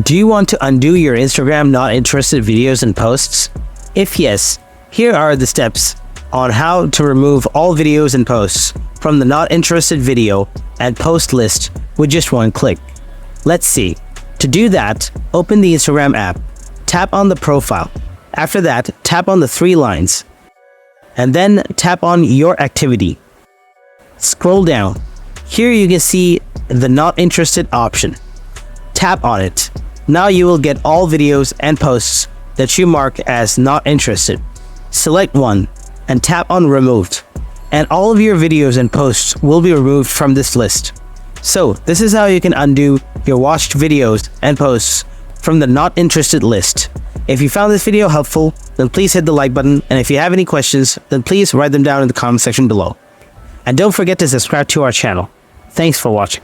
Do you want to undo your Instagram not interested videos and posts? If yes, here are the steps on how to remove all videos and posts from the not interested video and post list with just one click. Let's see. To do that, open the Instagram app, tap on the profile. After that, tap on the three lines, and then tap on your activity. Scroll down. Here you can see the not interested option. Tap on it. Now you will get all videos and posts that you mark as not interested. Select one and tap on removed, and all of your videos and posts will be removed from this list. So this is how you can undo your watched videos and posts from the not interested list. If you found this video helpful, then please hit the like button, and if you have any questions, then please write them down in the comment section below. And don't forget to subscribe to our channel. Thanks for watching.